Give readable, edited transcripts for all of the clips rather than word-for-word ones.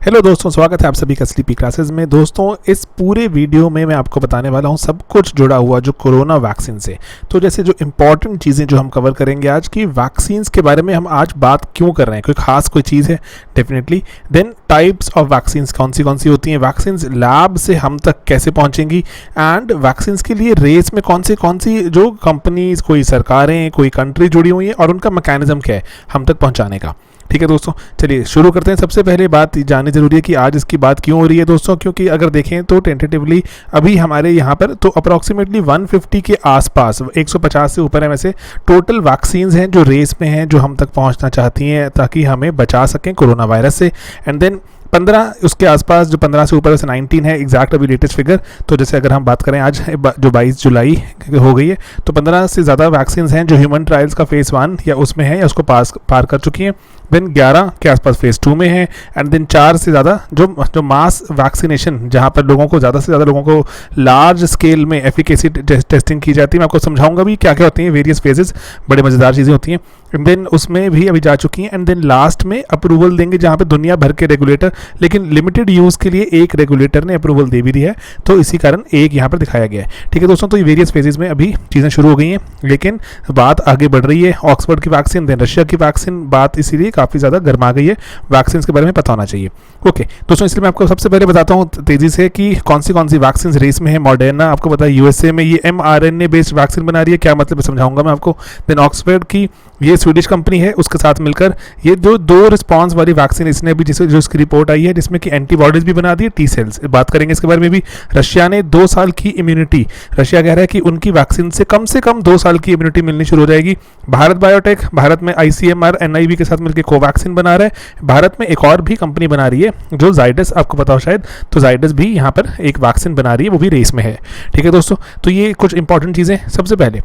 Hello दोस्तों, स्वागत है आप सभी का स्लीपी क्लासेस में। दोस्तों, इस पूरे वीडियो में मैं आपको बताने वाला हूं सब कुछ जुड़ा हुआ जो कोरोना वैक्सीन से। तो जैसे जो इंपॉर्टेंट चीज़ें जो हम कवर करेंगे आज की वैक्सीन्स के बारे में, हम आज बात क्यों कर रहे हैं, कोई खास कोई चीज़ है definitely. Then types of vaccines कौन सी होती हैं, वैक्सीन्स लैब से हम तक कैसे पहुँचेंगी, एंड वैक्सीन्स के लिए रेस में कौन सी जो कंपनीज, कोई सरकारें, कोई कंट्री जुड़ी हुई है और उनका मैकेनिज्म क्या है हम तक पहुँचाने का। ठीक है दोस्तों, चलिए शुरू करते हैं। सबसे पहले बात जाननी जरूरी है कि आज इसकी बात क्यों हो रही है दोस्तों, क्योंकि अगर देखें तो टेंटेटिवली अभी हमारे यहाँ पर तो अप्रॉक्सीमेटली 150 के आसपास, 150 से ऊपर है वैसे टोटल वैक्सीन्स हैं जो रेस में हैं, जो हम तक पहुँचना चाहती हैं ताकि हमें बचा सकें कोरोना वायरस से। एंड देन 15 उसके आसपास, जो 15 से ऊपर वैसे 19 है एग्जैक्ट अभी लेटेस्ट फिगर। तो जैसे अगर हम बात करें आज जो 22 जुलाई हो गई है, तो 15 से ज़्यादा वैक्सीन हैं जो ह्यूमन ट्रायल्स का फेज़ 1 या उसमें है या उसको पार कर चुकी हैं। देन 11 के आसपास फेज़ 2 में है। एंड देन 4 से ज़्यादा जो मास वैक्सीनेशन, जहाँ पर लोगों को ज़्यादा से ज़्यादा लोगों को लार्ज स्केल में एफिकेसी टेस्टिंग की जाती है। मैं आपको समझाऊंगा भी क्या क्या होती हैं वेरियस फेजेस, बड़े मज़ेदार चीज़ें होती हैं। एंड देन उसमें भी अभी जा चुकी हैं। एंड देन लास्ट में अप्रूवल देंगे जहाँ पे दुनिया भर के रेगुलेटर, लेकिन लिमिटेड यूज़ के लिए एक रेगुलेटर ने अप्रूवल दे भी दी है, तो इसी कारण एक यहाँ पर दिखाया गया है। ठीक है दोस्तों, तो ये वेरियस फेजेस में अभी चीज़ें शुरू हो गई हैं, लेकिन बात आगे बढ़ रही है। ऑक्सफोर्ड की वैक्सीन, देन रशिया की वैक्सीन, बात इसीलिए काफ़ी ज़्यादा गर्मा गई है। वैक्सीन के बारे में पता होना चाहिए। ओके दोस्तों, इसलिए मैं आपको सबसे पहले बताता हूँ तेज़ी से कि कौन सी वैक्सीन रेस में है। मॉडर्ना आपको पता है यूएसए में ये mRNA बेस्ड वैक्सीन बना रही है, क्या मतलब समझाऊंगा मैं आपको। देन ऑक्सफोर्ड की ये स्वीडिश कंपनी है, उसके साथ मिलकर ये जो 2 रिस्पॉन्स वाली वैक्सीन इसने अभी जो इसकी रिपोर्ट आई है, जिसमें कि एंटीबॉडीज भी बना दी है, टी सेल्स, बात करेंगे इसके बारे में भी। रशिया ने 2 साल की इम्यूनिटी, रशिया कह रहा है कि उनकी वैक्सीन से कम 2 साल की इम्यूनिटी मिलनी शुरू हो जाएगी। भारत बायोटेक, भारत में ICMR NIV के साथ मिलकर कोवैक्सीन बना रहा है। भारत में एक और भी कंपनी बना रही है जो जाइडस, आपको पता हो शायद, तो जाइडस भी यहाँ पर एक वैक्सीन बना रही है, वो भी रेस में है। ठीक है दोस्तों, तो ये कुछ इंपॉर्टेंट चीज़ें। सबसे पहले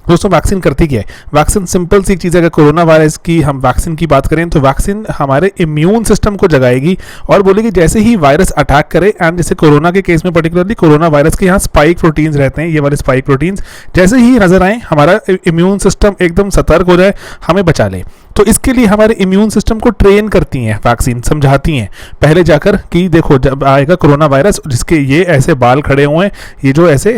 दोस्तों वैक्सीन करती क्या है। वैक्सीन सिंपल सी चीज़ है। अगर कोरोना वायरस की हम वैक्सीन की बात करें तो वैक्सीन हमारे इम्यून सिस्टम को जगाएगी और बोलेगी जैसे ही वायरस अटैक करे, एंड जैसे कोरोना के केस में पर्टिकुलरली कोरोना वायरस के यहाँ स्पाइक प्रोटीन्स रहते हैं, ये वाले स्पाइक प्रोटीन्स जैसे ही नजर आए हमारा इम्यून सिस्टम एकदम सतर्क हो जाए, हमें बचा ले। तो इसके लिए हमारे इम्यून सिस्टम को ट्रेन करती हैं वैक्सीन, समझाती हैं पहले जाकर कि देखो जब आएगा कोरोना वायरस, जिसके ये ऐसे बाल खड़े हुए हैं, ये जो ऐसे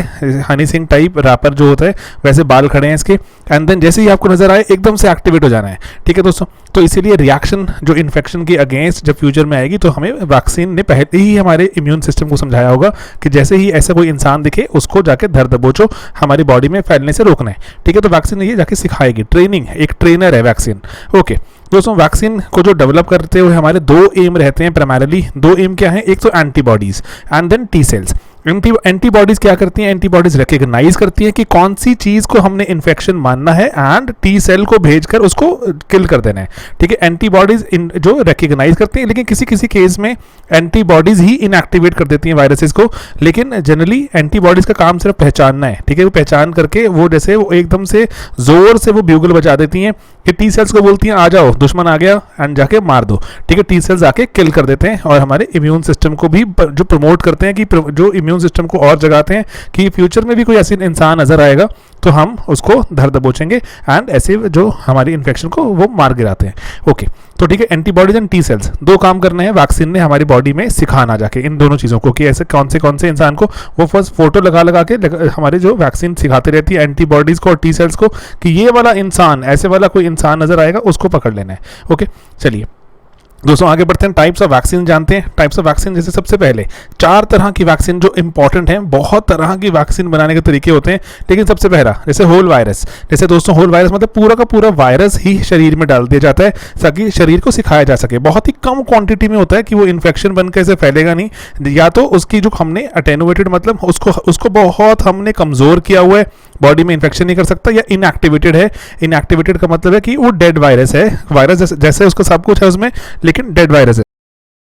हनी सिंह टाइप रैपर जो होता है वैसे बाल खड़े हैं इसके, एंड देन जैसे ही आपको नजर आए एकदम से एक्टिवेट हो जाना है। ठीक है दोस्तों, तो इसीलिए रिएक्शन जो इन्फेक्शन के अगेंस्ट जब फ्यूचर में आएगी तो हमें वैक्सीन ने पहले ही हमारे इम्यून सिस्टम को समझाया होगा कि जैसे ही ऐसा कोई इंसान दिखे उसको जाके धर दबोचो, हमारी बॉडी में फैलने से रोकना है। ठीक है, तो वैक्सीन ये जाके सिखाएगी, ट्रेनिंग, एक ट्रेनर है वैक्सीन। ओके दोस्तों, वैक्सीन को जो डेवलप करते हुए हमारे 2 एम रहते हैं प्राइमरीली। 2 एम क्या है, एक तो antibodies and then T cells. Antibodies क्या करती हैं, एंटीबॉडीज रिकग्नाइज करती हैं कि कौन सी चीज को हमने इन्फेक्शन मानना है एंड टी सेल को भेजकर उसको किल कर देना है। ठीक है, एंटीबॉडीज जो रिकग्नाइज करती हैं, लेकिन किसी किसी केस में एंटीबॉडीज ही इनएक्टिवेट कर देती हैं वायरसेस को, लेकिन जनरली एंटीबॉडीज का काम सिर्फ पहचानना है। ठीक है, वो पहचान करके वो जैसे वो एकदम से जोर से वो ब्यूगल बजा देती हैं कि टी सेल्स को बोलती हैं आ जाओ, दुश्मन आ गया, एंड जाके मार दो। ठीक है, टी सेल्स आके किल कर देते हैं और हमारे इम्यून सिस्टम को भी जो प्रमोट करते हैं, कि जो इम्यून सिस्टम को और जगाते हैं कि फ्यूचर में भी कोई ऐसी इंसान नजर आएगा तो हम उसको धर दबोचेंगे, एंड ऐसे जो हमारी इन्फेक्शन को वो मार गिराते हैं। ओके, तो ठीक है, एंटीबॉडीज एंड टी सेल्स 2 काम करने हैं वैक्सीन ने हमारी बॉडी में सिखाना जाके इन दोनों चीज़ों को, कि ऐसे कौन से इंसान को वो फर्स्ट फोटो लगा के हमारे जो वैक्सीन सिखाती रहती है एंटीबॉडीज को और टी सेल्स को कि ये वाला इंसान, ऐसे वाला कोई इंसान नजर आएगा उसको पकड़ लेना है। ओके चलिए दोस्तों आगे बढ़ते हैं, टाइप्स ऑफ वैक्सीन जानते हैं। टाइप्स ऑफ वैक्सीन, जैसे सबसे पहले 4 तरह की वैक्सीन जो इंपॉर्टेंट हैं। बहुत तरह की वैक्सीन बनाने के तरीके होते हैं, लेकिन सबसे पहला जैसे होल वायरस। जैसे दोस्तों होल वायरस मतलब पूरा का पूरा वायरस ही शरीर में डाल दिया जाता है ताकि शरीर को सिखाया जा सके। बहुत ही कम क्वांटिटी में होता है कि वो इन्फेक्शन बनकर ऐसे फैलेगा नहीं, या तो उसकी जो हमने अटेनुएटेड मतलब उसको बहुत हमने कमज़ोर किया हुआ है, बॉडी में इन्फेक्शन नहीं कर सकता, या इनएक्टिवेटेड है। इनएक्टिवेटेड का मतलब है कि वो डेड वायरस है, वायरस जैसे उसका सब कुछ है उसमें, लेकिन डेड वायरस है।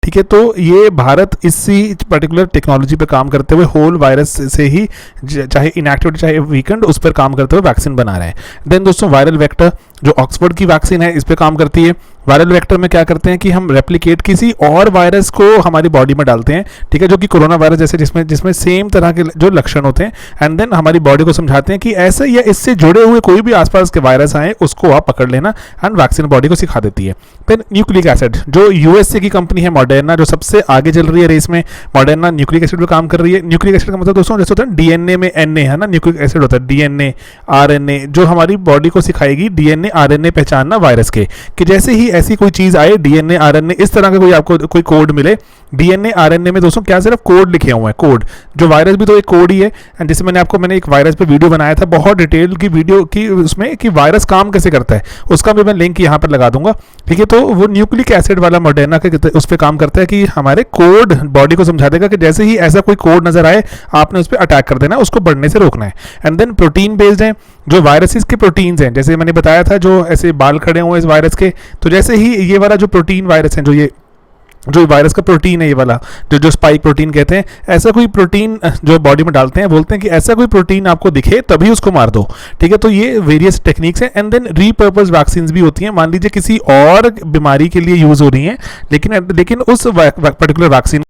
ठीक है, तो ये भारत इसी पर्टिकुलर टेक्नोलॉजी पे काम करते हुए होल वायरस से ही, चाहे इनएक्टिवेटेड चाहे वीकेंड, उस पर काम करते हुए वैक्सीन बना रहे हैं। देन दोस्तों वायरल वेक्टर जो ऑक्सफोर्ड की वैक्सीन है इस पे काम करती है। वायरल वेक्टर में क्या करते हैं कि हम रेप्लिकेट किसी और वायरस को हमारी बॉडी में डालते हैं, ठीक है, जो कि कोरोना वायरस जैसे जिसमें जिसमें सेम तरह के जो लक्षण होते हैं, एंड देन हमारी बॉडी को समझाते हैं कि ऐसे या इससे जुड़े हुए कोई भी आसपास के वायरस आए उसको आप पकड़ लेना, एंड वैक्सीन बॉडी को सिखा देती है। फिर न्यूक्लिक एसिड, जो यूएसए की कंपनी है मॉडर्ना, जो सबसे आगे चल रही है रेस में, मॉडर्ना न्यूक्लिक एसिड पर काम कर रही है। न्यूक्लिक एसिड का मतलब दोस्तों जैसे होता है डीएनए में एनए है ना, न्यूक्लिक एसिड होता है डीएनए आरएनए, जो हमारी बॉडी को सिखाएगी डीएनए आरएनए पहचानना वायरस के, कि जैसे ही ऐसी कोई चीज आए डीएनए आरएनए इस तरह का कोई आपको कोई कोड मिले। डीएनए आरएनए में दोस्तों क्या सिर्फ कोड लिखे हुए हैं, कोड, जो वायरस भी तो एक कोड ही है। एंड जैसे मैंने एक वायरस पे वीडियो बनाया था, बहुत डिटेल की वीडियो की उसमें, कि वायरस काम कैसे करता है, उसका भी मैं लिंक यहाँ पर लगा दूंगा, ठीक है। तो वो न्यूक्लिक एसिड वाला मॉडर्ना के उस पर काम करता है कि हमारे कोड बॉडी को समझा देगा कि जैसे ही ऐसा कोई कोड नजर आए आपने उस पर अटैक कर देना, उसको बढ़ने से रोकना है। एंड देन प्रोटीन बेस्ड है, जो वायरसेस के प्रोटीन्स हैं, जैसे मैंने बताया था जो ऐसे बाल खड़े हुए इस वायरस के, तो जैसे ही ये वाला जो प्रोटीन वायरस है, जो वायरस का प्रोटीन है, ये वाला जो स्पाइक प्रोटीन कहते हैं, ऐसा कोई प्रोटीन जो बॉडी में डालते हैं, बोलते हैं कि ऐसा कोई प्रोटीन आपको दिखे तभी उसको मार दो, ठीक है। तो ये वेरियस टेक्निक्स हैं। एंड देन रीपर्पज वैक्सीन भी होती हैं, मान लीजिए किसी और बीमारी के लिए यूज हो रही हैं, लेकिन उस पर्टिकुलर वैक्सीन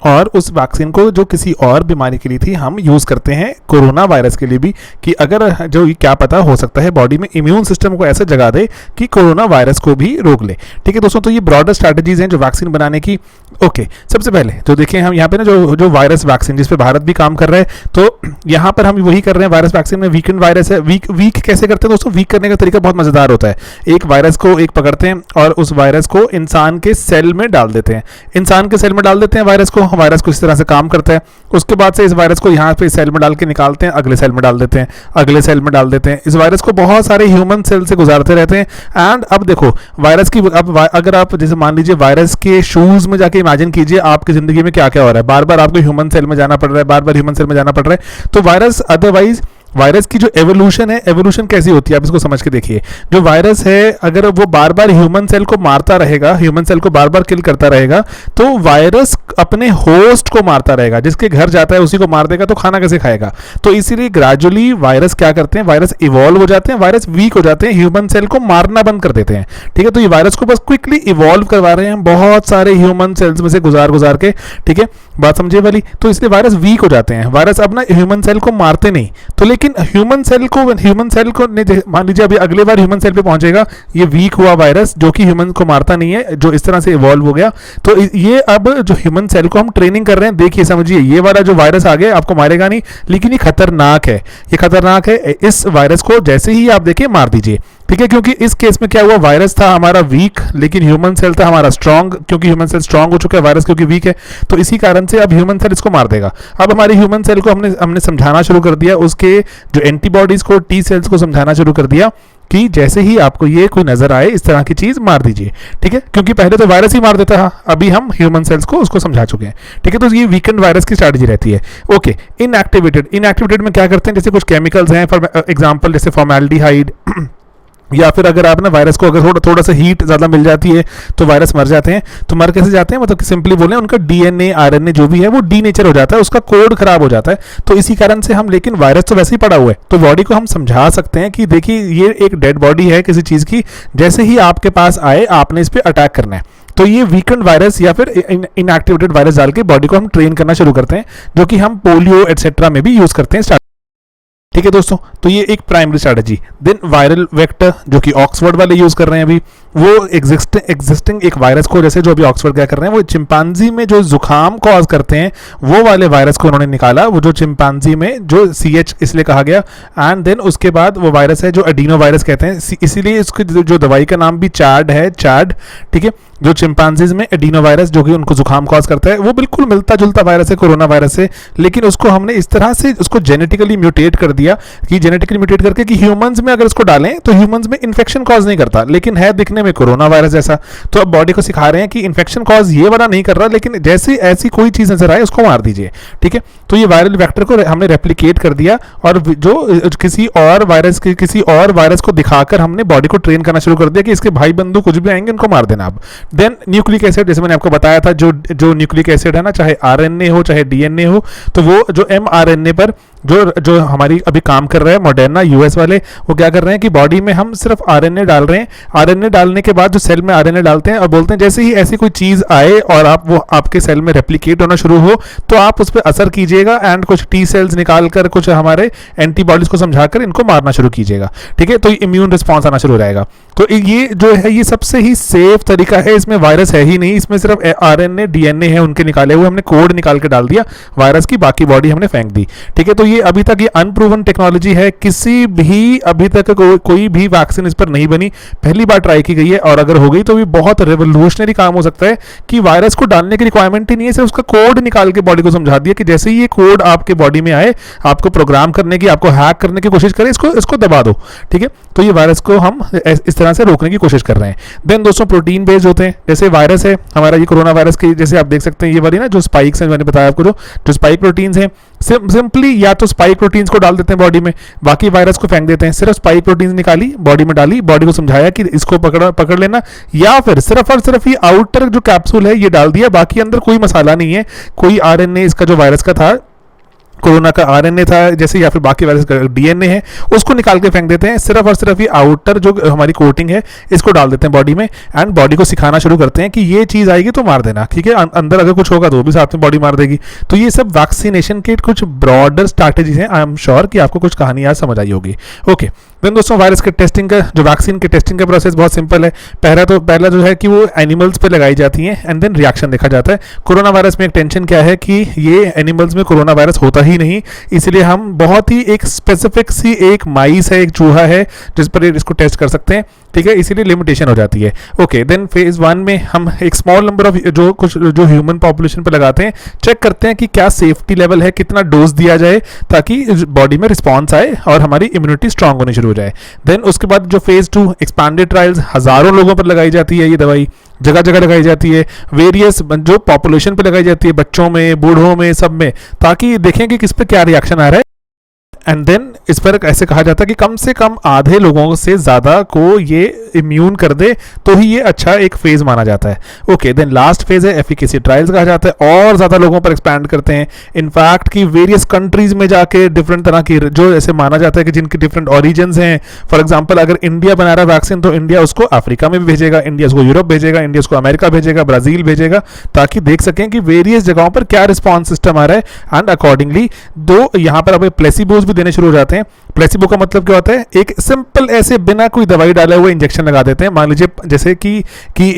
और उस वैक्सीन को जो किसी और बीमारी के लिए थी हम यूज़ करते हैं कोरोना वायरस के लिए भी, कि अगर जो क्या पता हो सकता है बॉडी में इम्यून सिस्टम को ऐसे जगा दे कि कोरोना वायरस को भी रोक ले, ठीक है दोस्तों। तो ये ब्रॉडर स्ट्रैटेजीज हैं जो वैक्सीन बनाने की। ओके, सबसे पहले जो देखें हम यहाँ पे ना जो वायरस वैक्सीन जिस पे भारत भी काम कर रहा है, तो यहाँ पर हम वही कर रहे हैं। वायरस वैक्सीन में वीकेंड वायरस है। वीक कैसे करते हैं दोस्तों? वीक करने का तरीका बहुत मज़ेदार होता है। एक वायरस को पकड़ते हैं और उस वायरस को इंसान के सेल में डाल देते हैं, इंसान के सेल में डाल देते हैं वायरस को इस तरह से काम करता है। उसके बाद से इस वायरस को यहाँ पे सेल में डाल के निकालते हैं, अगले सेल में डाल देते हैं, अगले सेल में डाल देते हैं। इस वायरस को बहुत सारे ह्यूमन सेल से गुजारते रहते हैं। एंड अब देखो वायरस की, अब अगर आप जैसे मान लीजिए वायरस के शूज में जाके इमेजिन कीजिए आपकी जिंदगी में क्या क्या हो रहा है, बार बार आपको ह्यूमन सेल में जाना पड़ रहा है, बार बार ह्यूमन सेल में जाना पड़ रहा है। तो वायरस अदरवाइज वायरस की जो एवोल्यूशन है, एवोल्यूशन कैसी होती है आप इसको समझ के देखिए। जो वायरस है अगर वो बार बार ह्यूमन सेल को मारता रहेगा, ह्यूमन सेल को बार बार किल करता रहेगा, तो वायरस अपने होस्ट को मारता रहेगा, जिसके घर जाता है उसी को मार देगा, तो खाना कैसे खाएगा। तो इसीलिए ग्रेजुअली वायरस क्या करते हैं, वायरस इवॉल्व हो जाते हैं, वायरस वीक हो जाते हैं, ह्यूमन सेल को मारना बंद कर देते हैं, ठीक है। तो ये वायरस को बस क्विकली इवॉल्व करवा रहे हैं बहुत सारे ह्यूमन सेल्स में से गुजार के, ठीक है, बात समझे वाली। तो इसलिए वायरस वीक हो जाते हैं, वायरस अब ना ह्यूमन सेल को मारते नहीं। तो लेकिन ह्यूमन सेल को मान लीजिए अभी अगली बार ह्यूमन सेल पे पहुंचेगा ये वीक हुआ वायरस जो कि ह्यूमन को मारता नहीं है, जो इस तरह से इवॉल्व हो गया। तो ये अब जो ह्यूमन सेल को हम ट्रेनिंग कर रहे हैं, देखिए समझिए, ये वाला जो वायरस आ गया आपको मारेगा नहीं, लेकिन ये खतरनाक है, ये खतरनाक है। इस वायरस को जैसे ही आप देखिए मार दीजिए, ठीक है, क्योंकि इस केस में क्या हुआ, वायरस था हमारा वीक लेकिन ह्यूमन सेल था हमारा स्ट्रांग, क्योंकि ह्यूमन सेल स्ट्रांग हो चुका है, वायरस क्योंकि वीक है। तो इसी कारण से अब ह्यूमन सेल इसको मार देगा। अब हमारे ह्यूमन सेल को हमने समझाना शुरू कर दिया, उसके जो एंटीबॉडीज को, टी सेल्स को समझाना शुरू कर दिया कि जैसे ही आपको ये कोई नजर आए इस तरह की चीज मार दीजिए, ठीक है, क्योंकि पहले तो वायरस ही मार देता था, अभी हम ह्यूमन सेल्स को उसको समझा चुके हैं, ठीक है। तो ये वीकेंड वायरस की स्ट्रैटेजी रहती है। ओके, इनएक्टिवेटेड में क्या करते हैं, जैसे कुछ केमिकल्स हैं, फॉर एग्जांपल जैसे फॉर्मेल्डिहाइड, या फिर अगर आप ना वायरस को अगर थोड़ा सा हीट ज़्यादा मिल जाती है तो वायरस मर जाते हैं। तो मर कैसे जाते हैं, मतलब कि सिंपली बोलें उनका डीएनए आरएनए जो भी है वो डीनेचर हो जाता है, उसका कोड खराब हो जाता है। तो इसी कारण से हम, लेकिन वायरस तो वैसे ही पड़ा हुआ है, तो बॉडी को हम समझा सकते हैं कि देखिए ये एक डेड बॉडी है किसी चीज़ की, जैसे ही आपके पास आए आपने इस पर अटैक करना है। तो ये वीकेंड वायरस या फिर इनएक्टिवेटेड वायरस डाल के बॉडी को हम ट्रेन करना शुरू करते हैं, जो कि हम पोलियो एटसेट्रा में भी यूज़ करते हैं, ठीक है दोस्तों। तो ये एक primary strategy. Then viral vector जो कि ऑक्सफोर्ड वाले यूज कर रहे हैं अभी, वो एग्जिस्टिंग एक वायरस को, जैसे जो अभी ऑक्सफोर्ड क्या कर रहे हैं, वो चिंपांजी में जो जुकाम कॉज करते हैं वो वाले वायरस को उन्होंने निकाला, वो जो चिंपांजी में जो CH इसलिए कहा गया। एंड देन उसके बाद वो वायरस है जो एडिनो वायरस कहते हैं, इसीलिए इसकी जो दवाई का नाम भी चैड है, चैड, ठीक है। जो चिंपांजीज में एडिनो वायरस जो कि उनको जुकाम कॉज करता है, वो बिल्कुल मिलता जुलता वायरस है कोरोना वायरस से, लेकिन उसको हमने इस तरह से उसको जेनेटिकली म्यूटेट कर दिया कि जेनेटिकली म्यूटेट करके कि ह्यूमंस में अगर इसको डालें तो ह्यूमंस में इन्फेक्शन कॉज नहीं करता, लेकिन है दिखने में कोरोना वायरस जैसा। तो अब बॉडी को सिखा रहे हैं कि इन्फेक्शन कॉज ये वाला नहीं कर रहा, लेकिन जैसे ऐसी कोई चीज नजर आए उसको मार दीजिए, ठीक है। तो ये वायरल वेक्टर को हमने रेप्लिकेट कर दिया और जो किसी और वायरस को दिखाकर हमने बॉडी को ट्रेन करना शुरू कर दिया कि इसके भाई बंधु कुछ भी आएंगे उनको मार देना। अब देन न्यूक्लिक एसिड, जैसे मैंने आपको बताया था, जो न्यूक्लिक एसिड है ना, चाहे आरएनए हो चाहे डीएनए हो, तो वो जो mRNA पर जो जो हमारी अभी काम कर रहा है मॉडर्ना यूएस वाले, वो क्या कर रहे हैं कि बॉडी में हम सिर्फ आरएनए डाल रहे हैं। आरएनए डालने के बाद जो सेल में आरएनए डालते हैं और बोलते हैं जैसे ही ऐसी कोई चीज़ आए और आप वो आपके सेल में रेप्लिकेट होना शुरू हो तो आप उस पर असर कीजिएगा एंड कुछ टी सेल्स निकाल कर कुछ हमारे एंटीबॉडीज को समझाकर इनको मारना शुरू कीजिएगा। ठीक है, तो इम्यून रिस्पॉन्स आना शुरू हो जाएगा। तो ये जो है ये सबसे ही सेफ तरीका है, इसमें वायरस है ही नहीं, इसमें सिर्फ आरएनए डीएनए है उनके निकाले हुए, हमने कोड निकाल के डाल दिया वायरस की, बाकी बॉडी हमने फेंक दी। ठीक है, तो ये अभी तक ये अनप्रूवन टेक्नोलॉजी है, किसी भी अभी तक कोई भी वैक्सीन इस पर नहीं बनी, पहली बार ट्राई की गई है और अगर हो गई तो भी बहुत रेवोल्यूशनरी काम हो सकता है कि वायरस को डालने की रिक्वायरमेंट ही नहीं है, सिर्फ उसका कोड निकाल के बॉडी को समझा दिया कि जैसे ही ये कोड आपके बॉडी में आए, आपको प्रोग्राम करने की, आपको हैक करने की कोशिश करे, इसको दबा दो। ठीक है, तो ये वायरस को हम इस तरह से रोकने की कोशिश कर रहे हैं। देन दोस्तों प्रोटीन बेस्ड होते हैं, जैसे वायरस है हमारा ये कोरोना वायरस की, जैसे आप देख सकते हैं ये वाली ना जो स्पाइक्स हैं, मैंने बताया आपको जो स्पाइक प्रोटीन्स हैं, सिंपली या तो स्पाइक प्रोटीन्स को डाल देते हैं बॉडी में, बाकी वायरस को फेंक देते हैं। सिर्फ स्पाइक प्रोटीन्स निकाली, बॉडी में डाली, बॉडी को समझाया कि इसको पकड़ लेना, या फिर सिर्फ और सिर्फ ये आउटर जो कैप्सूल है ये डाल दिया, बाकी अंदर कोई मसाला नहीं है, कोई आरएनए इसका जो वायरस का था, कोरोना का आरएनए था जैसे, या फिर बाकी वायरस का डीएनए है, उसको निकाल के फेंक देते हैं। सिर्फ और सिर्फ ये आउटर जो हमारी कोटिंग है इसको डाल देते हैं बॉडी में एंड बॉडी को सिखाना शुरू करते हैं कि ये चीज़ आएगी तो मार देना। ठीक है, अंदर अगर कुछ होगा तो भी साथ में बॉडी मार देगी। तो ये सब वैक्सीनेशन के कुछ ब्रॉडर स्ट्रैटेजीज हैं। आई एम श्योर कि आपको कुछ कहानी आज समझ आई होगी। ओके, देन दोस्तों वायरस के टेस्टिंग का, जो वैक्सीन के टेस्टिंग का प्रोसेस बहुत सिंपल है। पहला जो है कि वो एनिमल्स पे लगाई जाती हैं एंड देन रिएक्शन देखा जाता है। कोरोना वायरस में एक टेंशन क्या है कि ये एनिमल्स में कोरोना वायरस होता ही नहीं, इसलिए हम बहुत ही एक स्पेसिफिक सी एक माइस है, एक चूहा है जिस पर इसको टेस्ट कर सकते हैं। ठीक है, इसीलिए लिमिटेशन हो जाती है। ओके, देन फेज 1 में हम एक स्मॉल नंबर ऑफ जो ह्यूमन पॉपुलेशन पे लगाते हैं, चेक करते हैं कि क्या सेफ्टी लेवल है, कितना डोज दिया जाए ताकि बॉडी में रिस्पॉन्स आए और हमारी इम्यूनिटी स्ट्रांग होनी शुरू हो जाए। देन उसके बाद जो फेज 2 एक्सपैंडेड ट्रायल्स, हजारों लोगों पर लगाई जाती है ये दवाई, जगह जगह लगाई जाती है, वेरियस जो पॉपुलेशन पे लगाई जाती है, बच्चों में, बूढ़ों में, सब में, ताकि देखें कि किस पे क्या रिएक्शन आ रहा है। एंड देन इस पर ऐसे कहा जाता है कि कम से कम आधे लोगों से ज़्यादा को ये इम्यून कर दे तो ही ये अच्छा एक फेज माना जाता है। ओके, देन लास्ट फेज है एफिकेसी ट्रायल्स कहा जाता है, और ज़्यादा लोगों पर एक्सपैंड करते हैं। इनफैक्ट कि वेरियस कंट्रीज में जाके डिफरेंट तरह की, जो ऐसे माना जाता है कि जिनके डिफरेंट ओरिजिन्स हैं, फॉर एग्जाम्पल अगर इंडिया बना रहा है वैक्सीन तो इंडिया उसको अफ्रीका में भी भेजेगा, इंडिया उसको यूरोप भेजेगा, इंडिया उसको अमेरिका भेजेगा, ब्राज़ील भेजेगा, ताकि देख सकें कि वेरियस जगहों पर क्या रिस्पॉन्स सिस्टम आ रहा है एंड अकॉर्डिंगली दो यहाँ पर अब प्लेसिबोज भी देने शुरू हो जाते हैं। प्लेसिबो का मतलब क्या होता है, एक सिंपल ऐसे बिना कोई दवाई डाले हुए इंजेक्शन लगा देते हैं। मान लीजिए जैसे कि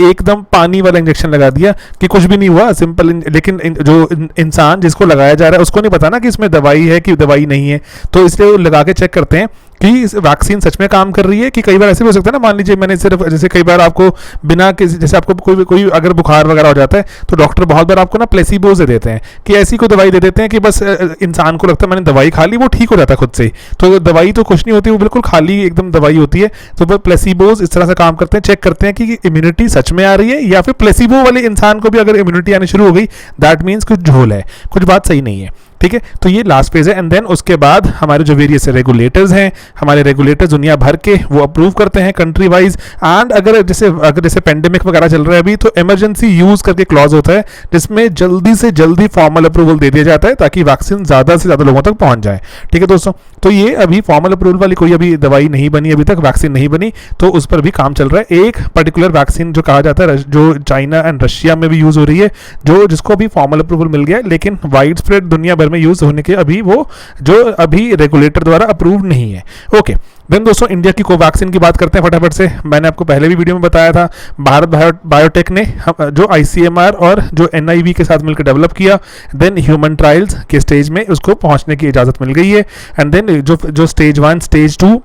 एकदम पानी वाला इंजेक्शन लगा दिया कि कुछ भी नहीं हुआ, सिंपल, लेकिन जो इंसान जिसको लगाया जा रहा है उसको नहीं पता ना कि इसमें दवाई है कि दवाई नहीं है, तो इसलिए वो लगा के चेक करते हैं कि वैक्सीन सच में काम कर रही है। कि कई बार ऐसे भी हो सकता है ना, मान लीजिए मैंने सिर्फ जैसे कई बार आपको बिना किसी, जैसे आपको कोई अगर बुखार वगैरह हो जाता है तो डॉक्टर बहुत बार आपको ना प्लेसिबोज दे देते हैं कि ऐसी कोई दवाई दे देते हैं कि बस इंसान को लगता है मैंने दवाई खा ली, वो ठीक हो जाता है खुद से। तो दवाई तो कुछ नहीं होती, वो बिल्कुल खाली एकदम दवाई होती है। तो वो प्लेसिबोज इस तरह से काम करते हैं, चेक करते हैं कि इम्यूनिटी सच में आ रही है या फिर प्लेसिबो वाले इंसान को भी अगर इम्यूनिटी आनी शुरू हो गई, दैट मीन्स कुछ झोल है, कुछ बात सही नहीं है। ठीक है, तो ये लास्ट फेज है। एंड देन उसके बाद हमारे जो वेरियस रेगुलेटर्स हैं, हमारे रेगुलेटर्स दुनिया भर के वो अप्रूव करते हैं कंट्री वाइज। एंड अगर जैसे पेंडेमिक वगैरह चल रहा है अभी, तो इमरजेंसी यूज करके क्लॉज होता है जिसमें जल्दी से जल्दी फॉर्मल अप्रूवल दे दिया जाता है ताकि वैक्सीन ज़्यादा से ज़्यादा लोगों तक पहुंच जाए। ठीक है दोस्तों, तो ये अभी फॉर्मल अप्रूवल वाली कोई अभी दवाई नहीं बनी, अभी तक वैक्सीन नहीं बनी, तो उस पर भी काम चल रहा है। एक पर्टिकुलर वैक्सीन जो कहा जाता है, जो चाइना एंड रशिया में भी यूज़ हो रही है, जिसको अभी फॉर्मल अप्रूवल मिल गया, लेकिन वाइड स्प्रेड दुनिया भर में यूज़ होने के अभी वो जो अभी रेगुलेटर द्वारा अप्रूव नहीं है। ओके, देन दोस्तों इंडिया की कोवैक्सीन की बात करते हैं फटाफट से। मैंने आपको पहले भी वीडियो में बताया था, भारत बायोटेक ने जो ICMR और जो NIV के साथ मिलकर डेवलप किया, देन ह्यूमन ट्रायल्स के स्टेज में उसको पहुंचने की इजाज़त मिल गई है। एंड देन जो स्टेज 1 स्टेज 2,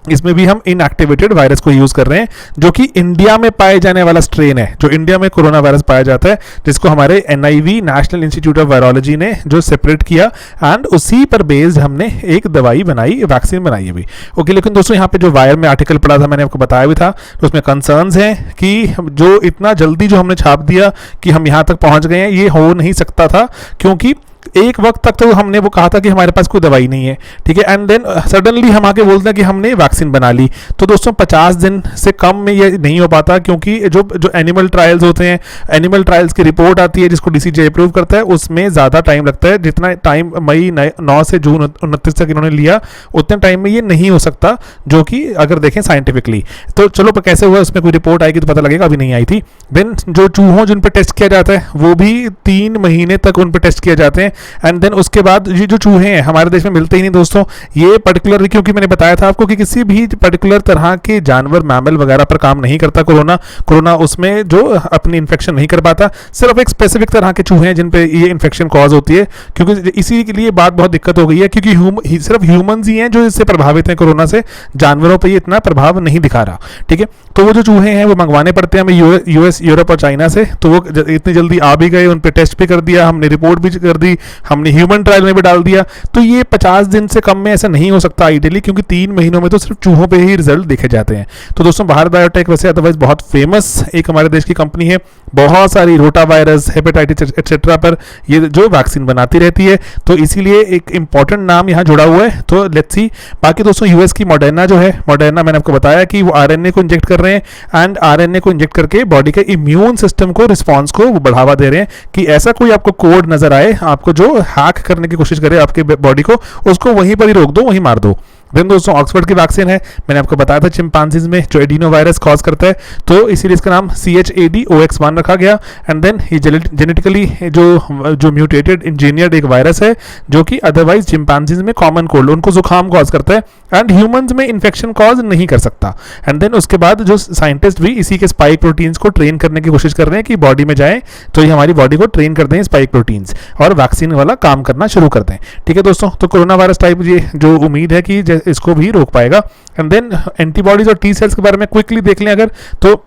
इसमें भी हम इनएक्टिवेटेड वायरस को यूज़ कर रहे हैं, जो कि इंडिया में पाए जाने वाला स्ट्रेन है, जो इंडिया में कोरोना वायरस पाया जाता है, जिसको हमारे NIV national institute of virology ने जो सेपरेट किया एंड उसी पर बेस्ड हमने एक दवाई बनाई, वैक्सीन बनाई अभी। ओके, लेकिन दोस्तों यहाँ पे जो वायर में आर्टिकल पढ़ा था, मैंने आपको बताया भी था, तो उसमें कंसर्न्स हैं कि जो इतना जल्दी जो हमने छाप दिया कि हम यहाँ तक पहुँच गए हैं, ये हो नहीं सकता था, क्योंकि एक वक्त तक तो हमने वो कहा था कि हमारे पास कोई दवाई नहीं है, ठीक है, एंड देन सडनली हम आके बोलते हैं कि हमने वैक्सीन बना ली। तो दोस्तों 50 दिन से कम में ये नहीं हो पाता, क्योंकि जो जो एनिमल ट्रायल्स होते हैं, एनिमल ट्रायल्स की रिपोर्ट आती है जिसको डीसीजीआई अप्रूव करता है, उसमें ज़्यादा टाइम लगता है। जितना टाइम मई 9 से जून 29 तक इन्होंने लिया, उतने टाइम में ये नहीं हो सकता, जो कि अगर देखें साइंटिफिकली। तो चलो कैसे हुआ, उसमें कोई रिपोर्ट आएगी तो पता लगेगा, अभी नहीं आई थी। देन जो चूहों जिन पर टेस्ट किया जाता है वो भी 3 महीने तक उन पर टेस्ट किए जाते हैं, एंड देन उसके बाद ये जो चूहे हैं हमारे देश में मिलते ही नहीं दोस्तों। ये पर्टिकुलर, क्योंकि मैंने बताया था आपको कि किसी भी पर्टिकुलर तरह के जानवर, मैमल वगैरह पर काम नहीं करता कोरोना उसमें जो अपनी इन्फेक्शन नहीं कर पाता। सिर्फ एक स्पेसिफिक तरह के चूहे हैं जिन पे ये इन्फेक्शन कॉज होती है, क्योंकि इसी के लिए बात बहुत दिक्कत हो गई है, क्योंकि सिर्फ ह्यूमंस ही हैं जो इससे प्रभावित हैं कोरोना से, जानवरों पर ये इतना प्रभाव नहीं दिखा रहा, ठीक है। तो वो जो चूहे हैं वो मंगवाने पड़ते हैं हमें यूएस, यूरोप और चाइना से। तो वो इतनी जल्दी आ भी गए, उन पे टेस्ट भी कर दिया हमने, रिपोर्ट भी कर दी हमने, ह्यूमन ट्रायल में भी डाल दिया। तो ये 50 दिन से कम में ऐसा नहीं हो सकता आइडियली, क्योंकि 3 महीनों में तो सिर्फ चूहों पे ही रिजल्ट देखे जाते हैं। तो दोस्तों भारत बायोटेक वैसे अदरवाइज बहुत फेमस एक हमारे देश की कंपनी है, बहुत सारी रोटा वायरस, हेपेटाइटिस एक्सेट्रा पर ये जो वैक्सीन बनाती रहती है, तो इसीलिए एक इंपॉर्टेंट नाम यहाँ जुड़ा हुआ है। तो लेट्स सी। बाकी दोस्तों यूएस की मॉडर्ना जो है, मॉडर्ना मैंने आपको बताया कि वो आरएनए को इंजेक्ट कर रहे हैं, एंड आरएनए को इंजेक्ट करके बॉडी के इम्यून सिस्टम को, रिस्पॉन्स को वो बढ़ावा दे रहे हैं कि ऐसा कोई आपको कोड नजर आए, आपको जो हैक करने की कोशिश करे आपके बॉडी को, उसको वहीं पर ही रोक दो, वहीं मार दो। देन दोस्तों ऑक्सफोर्ड की वैक्सीन है, मैंने आपको बताया था चिंपांजीज में जो एडिनो वायरस कॉज करता है, तो इसीलिए इसका नाम CHADOX1 रखा गया। एंड देन ये जेनेटिकली जो म्यूटेटेड इंजीनियर्ड एक वायरस है, जो कि अदरवाइज चिंपांजीज में कॉमन कोल्ड, उनको जुकाम कॉज करता है, एंड ह्यूमंस में इन्फेक्शन कॉज नहीं कर सकता। एंड देन उसके बाद जो साइंटिस्ट भी इसी के स्पाइक प्रोटीन्स को ट्रेन करने की कोशिश कर रहे हैं कि बॉडी में जाए, तो ये हमारी बॉडी को ट्रेन कर दें स्पाइक प्रोटीन्स, और वैक्सीन वाला काम करना शुरू कर दें, ठीक है दोस्तों। तो कोरोना वायरस टाइप ये जो उम्मीद है कि इसको भी रोक पाएगा। एंड देन एंटीबॉडीज और टी सेल्स के बारे में क्विकली देख लें अगर, तो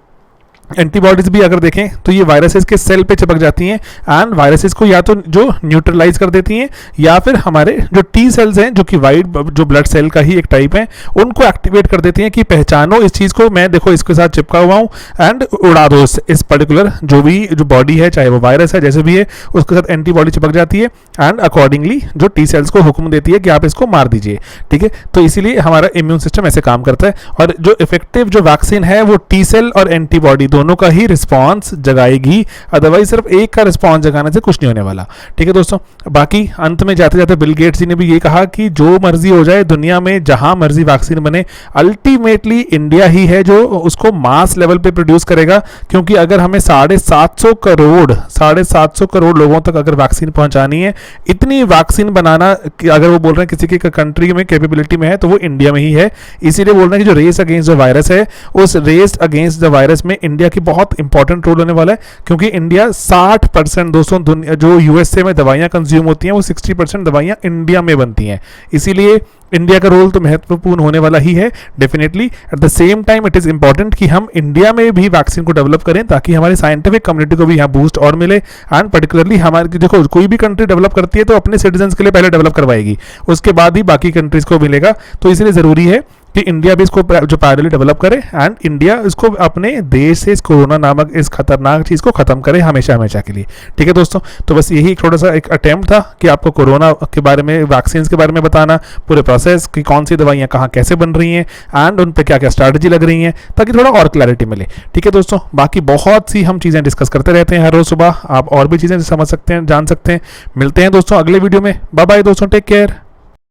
एंटीबॉडीज भी अगर देखें तो ये वायरसेस के सेल पे चिपक जाती हैं, एंड वायरसेस को या तो जो न्यूट्रलाइज कर देती हैं, या फिर हमारे जो टी सेल्स हैं जो कि वाइट जो ब्लड सेल का ही एक टाइप है, उनको एक्टिवेट कर देती हैं कि पहचानो इस चीज़ को, मैं देखो इसके साथ चिपका हुआ हूँ, एंड उड़ा दो इस पर्टिकुलर जो बॉडी है, चाहे वो वायरस है जैसे भी है, उसके साथ एंटीबॉडी चिपक जाती है, एंड अकॉर्डिंगली जो टी सेल्स को हुक्म देती है कि आप इसको मार दीजिए, ठीक है। तो इसीलिए हमारा इम्यून सिस्टम ऐसे काम करता है, और जो इफेक्टिव जो वैक्सीन है वो टी सेल और एंटीबॉडी दोनों का ही रिस्पांस जगाएगी, अदरवाइज सिर्फ एक का रिस्पांस जगाने से कुछ नहीं होने वाला, ठीक है दोस्तों। बाकी अंत में जाते जाते बिल गेट्स जी ने भी ये कहा कि जो मर्जी हो जाए दुनिया में, जहां मर्जी वैक्सीन बने, अल्टीमेटली इंडिया ही है जो उसको मास लेवल पे प्रोड्यूस करेगा, क्योंकि अगर हमें 750 करोड़ लोगों तक अगर वैक्सीन पहुंचानी है, इतनी वैक्सीन बनाना अगर वो बोल रहे हैं किसी की कंट्री में कैपेबिलिटी में है, तो वो इंडिया में ही है। इसीलिए बोल रहे हैं कि जो रेस अगेंस्ट द वायरस है, उस रेस अगेंस्ट द वायरस में इंडिया की बहुत इंपॉर्टेंट रोल होने वाला है, क्योंकि इंडिया 60% दोस्तों जो यूएसए में दवाइयां कंज्यूम होती हैं, वो 60% दवाइयां इंडिया में बनती हैं। इसीलिए इंडिया का रोल तो महत्वपूर्ण होने वाला ही है definitely. At the same time it is important कि हम इंडिया में भी वैक्सीन को डेवलप करें, ताकि हमारी साइंटिफिक कम्युनिटी को भी यहाँ बूस्ट और मिले। एंड पर्टिकुलरली हमारी, देखो कोई भी कंट्री डेवलप करती है तो अपने सिटीजन्स के लिए पहले डेवलप करवाएगी, उसके बाद ही बाकी कंट्रीज को मिलेगा। तो इसलिए ज़रूरी है कि इंडिया भी इसको जो पैरेलली डेवलप करे, एंड इंडिया इसको अपने देश से इस कोरोना नामक इस खतरनाक चीज़ को ख़त्म करे हमेशा हमेशा के लिए, ठीक है दोस्तों। तो बस यही थोड़ा सा एक अटेम्प्ट था कि आपको कोरोना के बारे में, वैक्सीन के बारे में बताना, पूरे प्रोसेस की कौन सी दवाइयाँ कहाँ कैसे बन रही हैं, एंड उन पर क्या क्या स्ट्रैटेजी लग रही हैं, ताकि थोड़ा और क्लैरिटी मिले, ठीक है दोस्तों। बाकी बहुत सी हम चीज़ें डिस्कस करते रहते हैं हर रोज़ सुबह, आप और भी चीज़ें समझ सकते हैं, जान सकते हैं। मिलते हैं दोस्तों अगले वीडियो में। बाय बाय दोस्तों, टेक केयर।